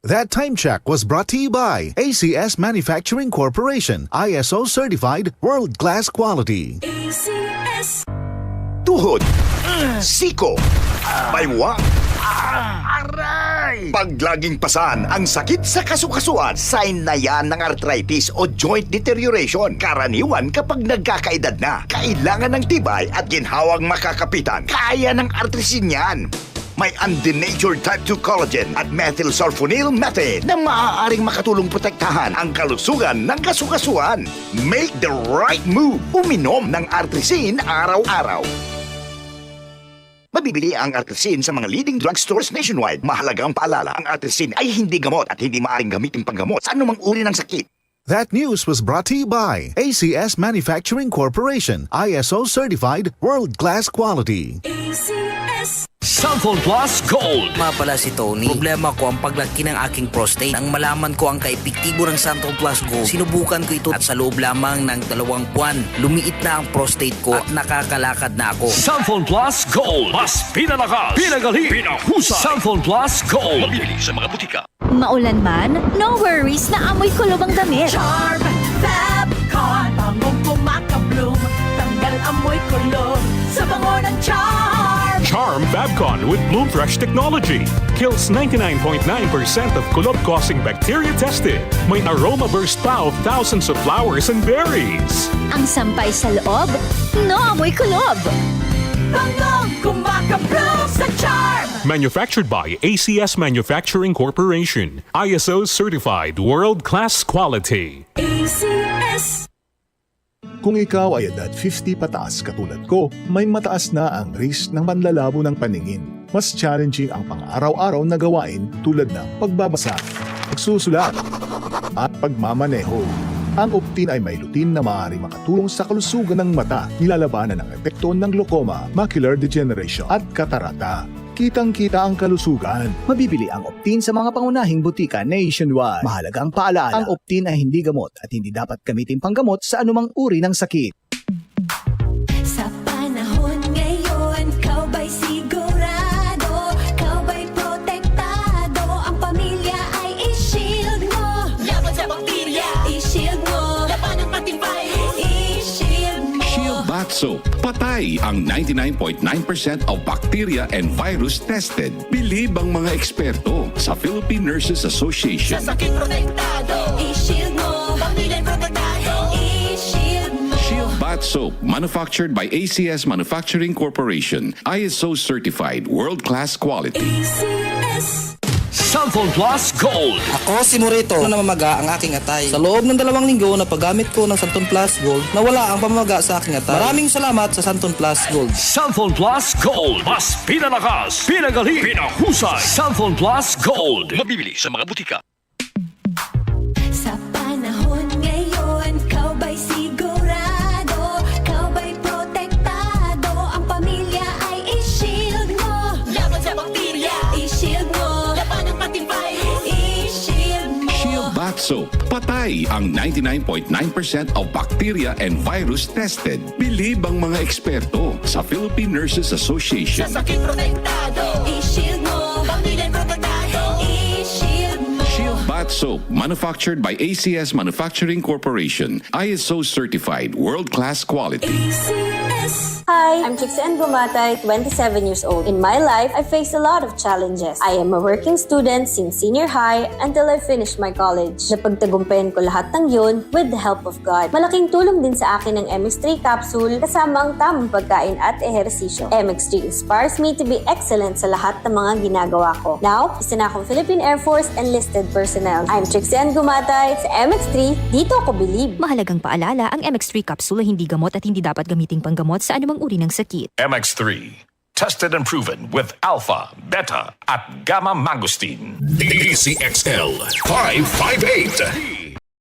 That time check was brought to you by ACS Manufacturing Corporation, ISO certified world-class quality. ACS. Tuhod, siko, baywang, aray! Pag laging pasan ang sakit sa kasukasuan, sign na yan ng arthritis o joint deterioration. Karaniwan kapag nagkakaedad na, kailangan ng tibay at ginhawang makakapitan. Kaya ng artrisin yan. May undenatured type 2 collagen at methylsulfonyl methane na maaaring makatulong protektahan ang kalusugan ng kasukasuan. Make the right move. Uminom ng artrisin araw-araw. Mabibili ang artrisin sa mga leading drugstores nationwide. Mahalagang paalala, ang artrisin ay hindi gamot at hindi maaaring gamitin panggamot sa anumang uri ng sakit. That news was brought to you by ACS Manufacturing Corporation, ISO certified world-class quality. ACS. Santon Plus Gold. Pala si Tony. Problema ko ang paglaki ng aking prostate. Nang malaman ko ang kaepektibo ng Santon Plus Gold, sinubukan ko ito at sa loob lamang ng 2 buwan, lumiit na ang prostate ko at nakakalakad na ako. Santon Plus Gold. Mas pinalakas, pinagaling, pinahusay. Santon Plus Gold. Mabibili sa mga butika. Maulan man, no worries na amoy kulob ang damit. Charm Fabcon. Bangong kumakabloom. Tanggal amoy kulob sa bango ng Charm. Charm Fabcon with Bloom Fresh technology kills 99.9% of kulob-causing bacteria tested. May aroma burst pa of thousands of flowers and berries. Ang sampay sa loob, no amoy kulob. Bangong kumakabloom sa Charm. Manufactured by ACS Manufacturing Corporation. ISO certified world-class quality. ACS. Kung ikaw ay edad 50 pataas katulad ko, may mataas na ang risk ng panlalabo ng paningin. Mas challenging ang pang-araw-araw na gawain tulad ng pagbabasa, pagsusulat, at pagmamaneho. Ang Optin ay may lutin na maaari makatulong sa kalusugan ng mata, nilalabanan ang epekto ng glaucoma, macular degeneration at katarata. Kitang-kita ang kalusugan. Mabibili ang Optin sa mga pangunahing butika nationwide. Mahalagang paalala, ang Optin ay hindi gamot at hindi dapat gamitin panggamot sa anumang uri ng sakit. Sa panahon ngayon, ikaw ba'y sigurado? Ikaw ba'y protektado? Ang pamilya ay i-shield mo. Laban sa bakterya, i-shield mo. Laban ng pating virus, i-shield mo. Shield Bath Soap. Patay ang 99.9% of bacteria and virus tested. Bilib ang mga eksperto sa Philippine Nurses Association. Sa sakit protektado, i-shield mo. Pamilya protektado, i-shield mo. Shield Bath Soap, manufactured by ACS Manufacturing Corporation. ISO certified world-class quality. ACS. Santon Plus Gold. Ako si Morito na namamaga ang aking atay. Sa loob ng 2 linggo na paggamit ko ng Santon Plus Gold, nawala ang pamamaga sa aking atay. Maraming salamat sa Santon Plus Gold. Santon Plus Gold. Mas pinalakas, pinagaling, pinahusay. Santon Plus Gold. Mabibili sa mga butika. Sa panahon ngayon, ikaw ba'y sigurado? Ikaw ba'y protektado? Ang pamilya ay i-shield mo. Laban sa bakterya, i-shield mo. Laban ng pating virus, i-shield mo. Shield Bath Soap. Patay ang 99.9% of bacteria and virus tested. Bilib ang mga eksperto sa Philippine Nurses Association. Sa sakit protektado, i-shield mo. Pamilya protektado, i-shield mo. Shield Bath Soap, manufactured by ACS Manufacturing Corporation. ISO certified world-class quality. ACS. Hi, I'm Trixie Gumatay, 27 years old. In my life, I faced a lot of challenges. I am a working student since senior high until I finished my college. Napagtagumpayan ko lahat ng yun with the help of God. Malaking tulong din sa akin ang MX3 capsule kasama ang tamang pagkain at ehersisyo. MX3 inspires me to be excellent sa lahat ng mga ginagawa ko. Now, isa na akong Philippine Air Force enlisted personnel. I'm Trixie Gumatay sa MX3, dito ako believe. Mahalagang paalala, ang MX3 capsule ay hindi gamot at hindi dapat gamiting panggamot sa anumang uri ng sakit. MX3. Tested and proven with alpha, beta, at gamma mangosteen. DCXL 558.